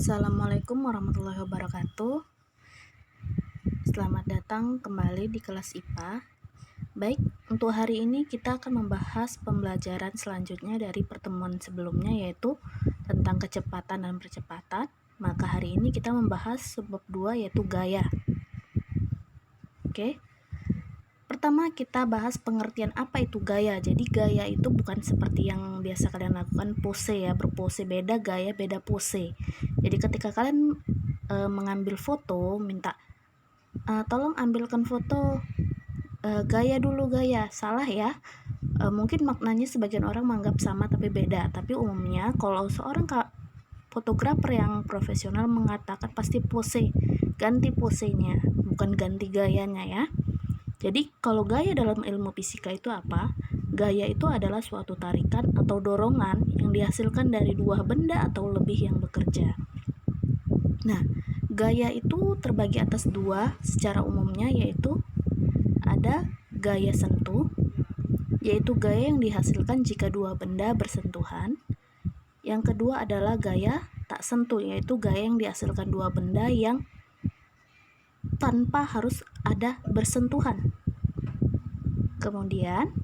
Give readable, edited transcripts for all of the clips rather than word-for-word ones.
Assalamualaikum warahmatullahi wabarakatuh. Selamat datang kembali di kelas IPA. Baik, untuk hari ini kita akan membahas pembelajaran selanjutnya dari pertemuan sebelumnya, yaitu tentang kecepatan dan percepatan. Maka hari ini kita membahas sebab 2, yaitu gaya. Oke. Pertama kita bahas pengertian apa itu gaya. Jadi gaya itu bukan seperti yang biasa kalian lakukan pose ya, berpose. Beda gaya, beda pose. Jadi ketika kalian mengambil foto, minta tolong ambilkan foto gaya dulu, gaya. Salah ya. Mungkin maknanya sebagian orang menganggap sama tapi beda. Tapi umumnya kalau seorang fotografer yang profesional mengatakan pasti pose, ganti posenya, bukan ganti gayanya ya. Jadi kalau gaya dalam ilmu fisika itu apa? Gaya itu adalah suatu tarikan atau dorongan yang dihasilkan dari dua benda atau lebih yang bekerja. Nah, gaya itu terbagi atas dua secara umumnya, yaitu ada gaya sentuh, yaitu gaya yang dihasilkan jika dua benda bersentuhan. Yang kedua adalah gaya tak sentuh, yaitu gaya yang dihasilkan dua benda yang tanpa harus ada bersentuhan. Kemudian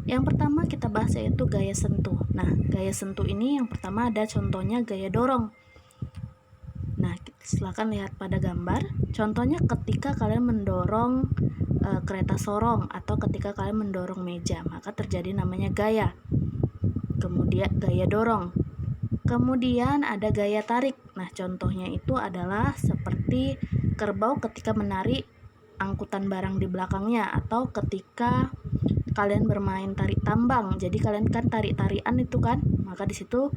yang pertama kita bahas yaitu gaya sentuh. Nah, gaya sentuh ini yang pertama ada contohnya gaya dorong. Nah, silakan lihat pada gambar. Contohnya ketika kalian mendorong kereta sorong atau ketika kalian mendorong meja, maka terjadi namanya gaya. Kemudian gaya dorong. Kemudian ada gaya tarik. Nah, contohnya itu adalah seperti kerbau ketika menarik angkutan barang di belakangnya, atau ketika kalian bermain tarik tambang. Jadi kalian kan tarik-tarian itu kan, maka di situ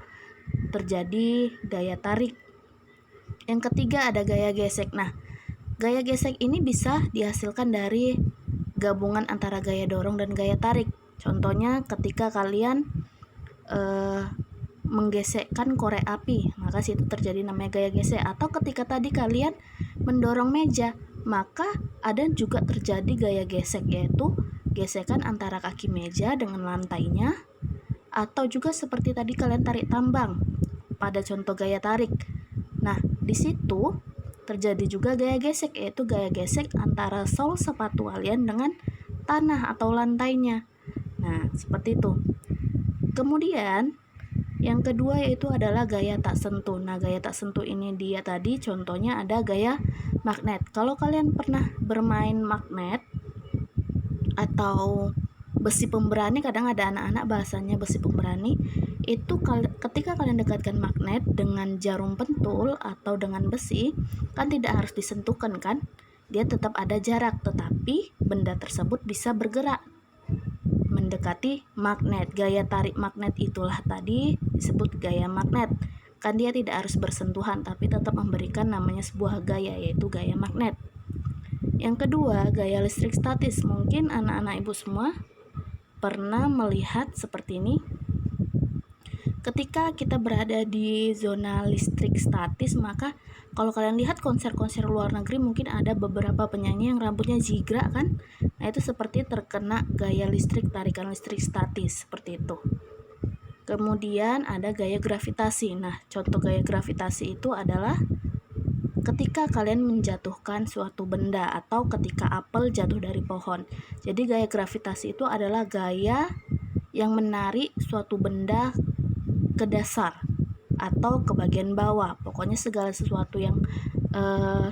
terjadi gaya tarik. Yang ketiga ada gaya gesek. Nah, gaya gesek ini bisa dihasilkan dari gabungan antara gaya dorong dan gaya tarik. Contohnya ketika kalian menggesekkan korek api, maka situ terjadi namanya gaya gesek. Atau ketika tadi kalian mendorong meja, maka ada juga terjadi gaya gesek, yaitu gesekan antara kaki meja dengan lantainya. Atau juga seperti tadi kalian tarik tambang pada contoh gaya tarik. Nah, di situ terjadi juga gaya gesek, yaitu gaya gesek antara sol sepatu kalian dengan tanah atau lantainya. Nah, seperti itu. Kemudian yang kedua yaitu adalah gaya tak sentuh. Nah, gaya tak sentuh ini dia tadi contohnya ada gaya magnet. Kalau kalian pernah bermain magnet atau besi pemberani, kadang ada anak-anak bahasanya besi pemberani, itu ketika kalian dekatkan magnet dengan jarum pentul atau dengan besi, kan tidak harus disentuhkan kan? Dia tetap ada jarak, tetapi benda tersebut bisa bergerak mendekati magnet. Gaya tarik magnet itulah tadi disebut gaya magnet. Kan dia tidak harus bersentuhan tapi tetap memberikan namanya sebuah gaya, yaitu gaya magnet. Yang kedua, gaya listrik statis. Mungkin anak-anak ibu semua pernah melihat seperti ini. Ketika kita berada di zona listrik statis, maka kalau kalian lihat konser-konser luar negeri, mungkin ada beberapa penyanyi yang rambutnya jigrak kan? Nah, itu seperti terkena gaya listrik, tarikan listrik statis, seperti itu. Kemudian ada gaya gravitasi. Nah, contoh gaya gravitasi itu adalah ketika kalian menjatuhkan suatu benda atau ketika apel jatuh dari pohon. Jadi gaya gravitasi itu adalah gaya yang menarik suatu benda ke dasar atau ke bagian bawah. Pokoknya segala sesuatu yang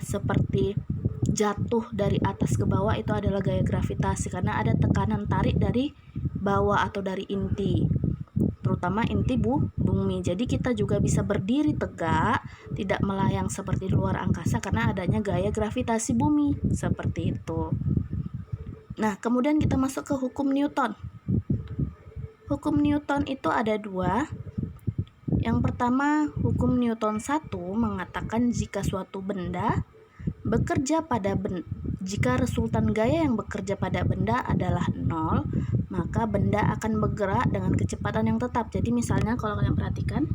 seperti jatuh dari atas ke bawah itu adalah gaya gravitasi, karena ada tekanan tarik dari bawah atau dari inti, terutama inti bumi. Jadi kita juga bisa berdiri tegak, tidak melayang seperti luar angkasa karena adanya gaya gravitasi bumi, seperti itu. Nah, kemudian kita masuk ke hukum Newton. Hukum Newton itu ada dua. Yang pertama, hukum Newton 1 mengatakan jika suatu benda bekerja pada jika resultan gaya yang bekerja pada benda adalah 0, maka benda akan bergerak dengan kecepatan yang tetap. Jadi misalnya kalau kalian perhatikan,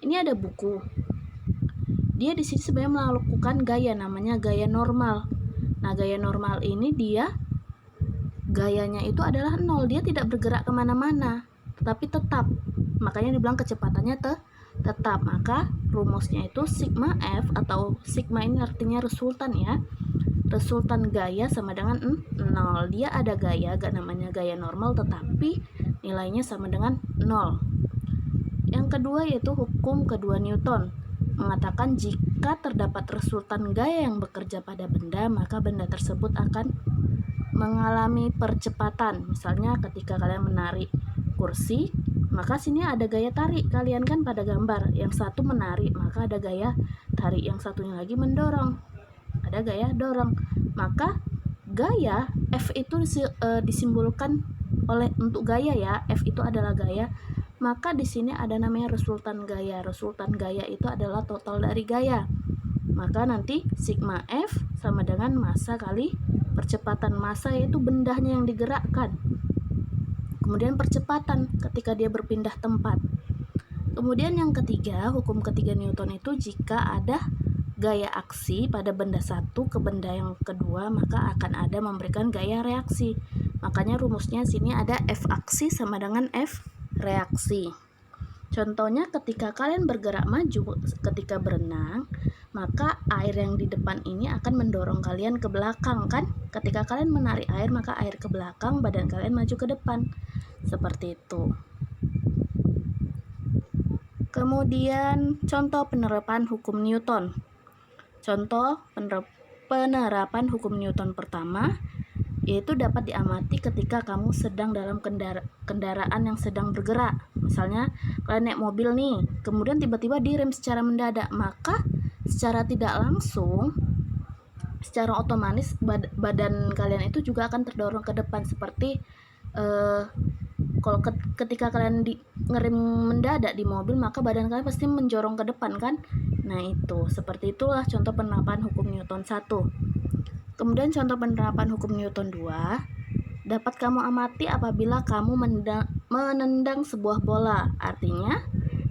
ini ada buku. Dia di sini sebenarnya melakukan gaya namanya gaya normal. Nah, gaya normal ini dia gayanya itu adalah 0, dia tidak bergerak kemana-mana, tetapi tetap. Makanya dibilang kecepatannya tetap. Maka rumusnya itu sigma F, atau sigma ini artinya resultan ya. Resultan gaya sama dengan 0. Dia ada gaya, gak namanya gaya normal, tetapi nilainya sama dengan 0. Yang kedua yaitu hukum kedua Newton, mengatakan jika terdapat resultan gaya yang bekerja pada benda, maka benda tersebut akan mengalami percepatan. Misalnya ketika kalian menarik kursi, maka sini ada gaya tarik. Kalian kan pada gambar, yang satu menarik, maka ada gaya tarik, yang satunya lagi mendorong, ada gaya dorong. Maka gaya F itu disimbolkan oleh untuk gaya ya. F itu adalah gaya. Maka di sini ada namanya resultan gaya. Resultan gaya itu adalah total dari gaya. Maka nanti sigma F sama dengan massa kali percepatan. Massa yaitu bendanya yang digerakkan. Kemudian percepatan ketika dia berpindah tempat. Kemudian yang ketiga, hukum ketiga Newton itu jika ada gaya aksi pada benda satu ke benda yang kedua, maka akan ada memberikan gaya reaksi. Makanya rumusnya sini ada F aksi sama dengan F reaksi. Contohnya ketika kalian bergerak maju ketika berenang, maka air yang di depan ini akan mendorong kalian ke belakang kan? Ketika kalian menarik air, maka air ke belakang, badan kalian maju ke depan. Seperti itu. Kemudian contoh penerapan hukum Newton. Contoh penerapan hukum Newton pertama yaitu dapat diamati ketika kamu sedang dalam kendaraan yang sedang bergerak. Misalnya kalian naik mobil nih, kemudian tiba-tiba direm secara mendadak, maka secara tidak langsung, secara otomatis badan kalian itu juga akan terdorong ke depan. Seperti kalau ketika kalian ngerem mendadak di mobil, maka badan kalian pasti menjorong ke depan kan. Nah itu, seperti itulah contoh penerapan hukum Newton 1. Kemudian contoh penerapan hukum Newton 2 dapat kamu amati apabila kamu menendang sebuah bola. Artinya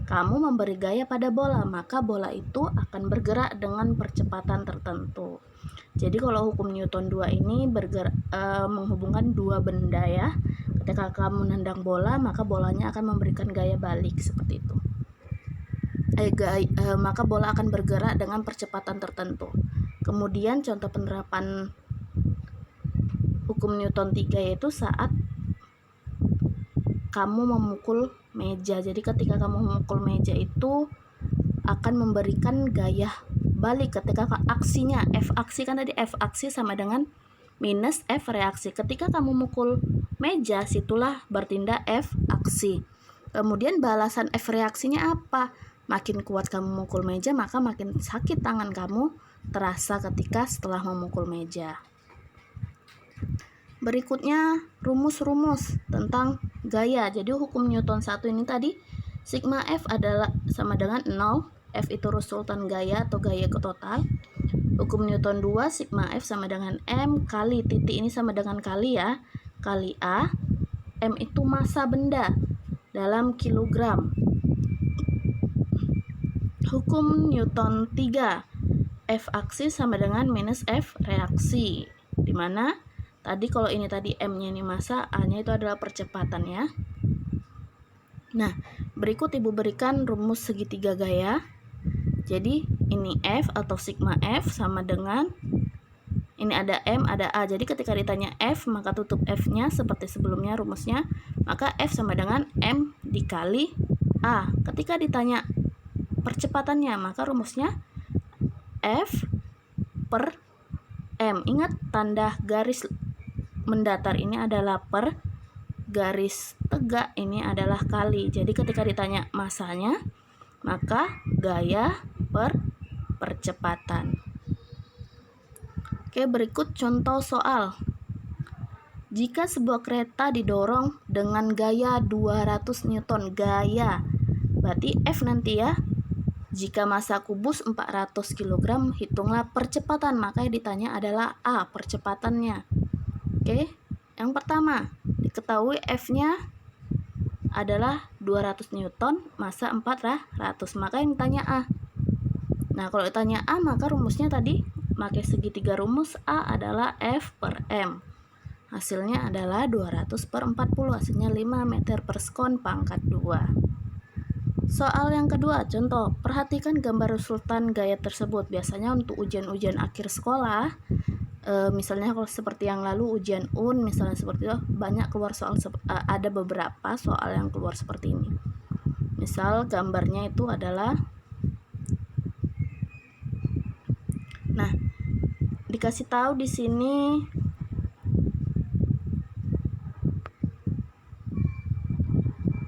kamu memberi gaya pada bola, maka bola itu akan bergerak dengan percepatan tertentu. Jadi kalau hukum Newton 2 ini menghubungkan dua benda ya. Ketika kamu nendang bola, maka bolanya akan memberikan gaya balik seperti itu. Maka bola akan bergerak dengan percepatan tertentu. Kemudian contoh penerapan hukum Newton 3 yaitu saat kamu memukul meja. Jadi ketika kamu memukul meja itu akan memberikan gaya balik ketika aksinya. F aksi kan tadi, F aksi sama dengan minus F reaksi. Ketika kamu mukul meja, situlah bertindak F aksi. Kemudian balasan F reaksinya apa? Makin kuat kamu mukul meja, maka makin sakit tangan kamu terasa ketika setelah memukul meja. Berikutnya rumus-rumus tentang gaya. Jadi hukum Newton 1 ini tadi sigma F adalah sama dengan 0. F itu resultan gaya atau gaya ke total. Hukum Newton 2 sigma F sama dengan M kali titik ini sama dengan kali ya, kali A. M itu massa benda dalam kilogram. Hukum Newton 3 F aksi sama dengan minus F reaksi, dimana tadi kalau ini tadi M-nya ini massa, A-nya itu adalah percepatan ya. Nah, berikut ibu berikan rumus segitiga gaya. Jadi ini F atau sigma F sama dengan ini ada M, ada A. Jadi ketika ditanya F, maka tutup F-nya seperti sebelumnya rumusnya, maka F sama dengan M dikali A. Ketika ditanya percepatannya, maka rumusnya F per M. Ingat tanda garis mendatar ini adalah per, garis tegak ini adalah kali. Jadi ketika ditanya massanya, maka gaya per percepatan. Oke, berikut contoh soal. Jika sebuah kereta didorong dengan gaya 200 Newton, gaya berarti F nanti ya. Jika massa kubus 400 kg, hitunglah percepatan. Maka yang ditanya adalah A, percepatannya. Oke, yang pertama, diketahui F-nya adalah 200 Newton, massa 400. Maka yang ditanya A. Nah, kalau ditanya A, maka rumusnya tadi pakai segitiga rumus. A adalah F per M. Hasilnya adalah 200 per 40. Hasilnya 5 meter per sekon pangkat 2. Soal yang kedua, contoh, perhatikan gambar resultan gaya tersebut. Biasanya untuk ujian-ujian akhir sekolah, misalnya kalau seperti yang lalu ujian misalnya seperti itu, banyak keluar soal ada beberapa soal yang keluar seperti ini. Misal gambarnya itu adalah, nah dikasih tahu di sini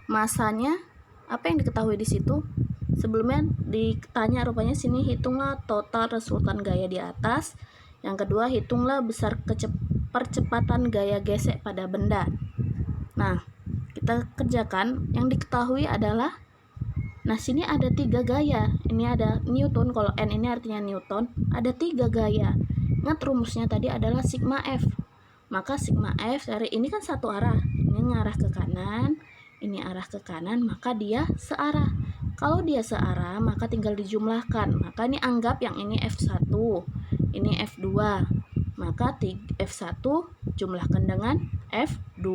masanya. Apa yang diketahui di situ? Sebelumnya ditanya rupanya sini, hitunglah total resultan gaya di atas. Yang kedua, hitunglah besar percepatan gaya gesek pada benda. Nah, kita kerjakan. Yang diketahui adalah, nah sini ada 3 gaya. Ini ada Newton, kalau N ini artinya Newton. Ada 3 gaya. Ingat rumusnya tadi adalah sigma F. Maka sigma F dari ini kan satu arah. Ini ngarah ke kanan, ini arah ke kanan, maka dia searah. Kalau dia searah, maka tinggal dijumlahkan. Maka ini anggap yang ini F1, ini F2. Maka F1 jumlahkan dengan F2.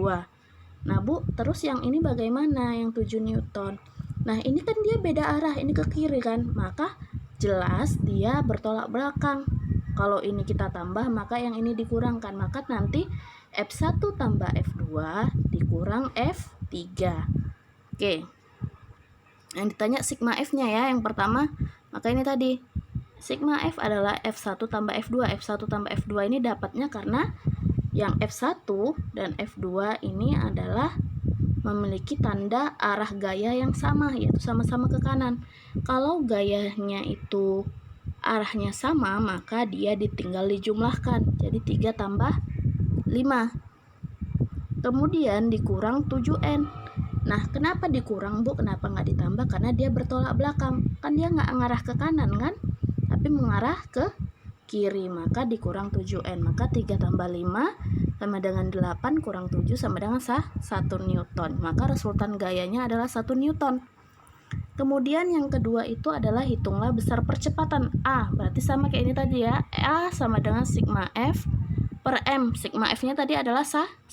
Nah Bu, terus yang ini bagaimana? Yang 7 Newton. Nah ini kan dia beda arah, ini ke kiri kan, maka jelas dia bertolak belakang. Kalau ini kita tambah, maka yang ini dikurangkan. Maka nanti F1 tambah F2 dikurang F3. Oke. Yang ditanya sigma F-nya ya, yang pertama. Maka ini tadi, sigma F adalah F1 tambah F2. F1 tambah F2 ini dapatnya karena yang F1 dan F2 ini adalah memiliki tanda arah gaya yang sama, yaitu sama-sama ke kanan. Kalau gayanya itu arahnya sama, maka dia ditinggal dijumlahkan. Jadi 3 tambah 5. Kemudian dikurang 7N. Nah, kenapa dikurang Bu? Kenapa nggak ditambah? Karena dia bertolak belakang. Kan dia nggak ngarah ke kanan kan? Tapi mengarah ke kiri. Maka dikurang 7N. Maka 3 tambah 5 sama dengan 8 kurang 7 sama dengan 1 Newton. Maka resultan gayanya adalah 1 Newton. Kemudian yang kedua itu adalah hitunglah besar percepatan A. Berarti sama kayak ini tadi ya. A sama dengan sigma F per M. Sigma F-nya tadi adalah 1.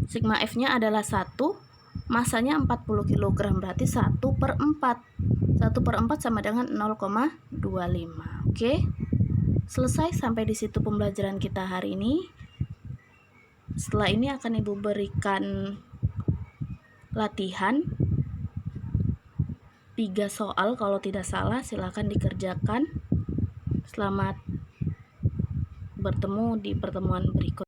Sigma F-nya adalah 1, masanya 40 kg, berarti 1 per 4. 1 per 4 sama dengan 0,25. Oke. Selesai sampai di situ pembelajaran kita hari ini. Setelah ini akan Ibu berikan latihan 3 soal kalau tidak salah, silakan dikerjakan. Selamat bertemu di pertemuan berikut.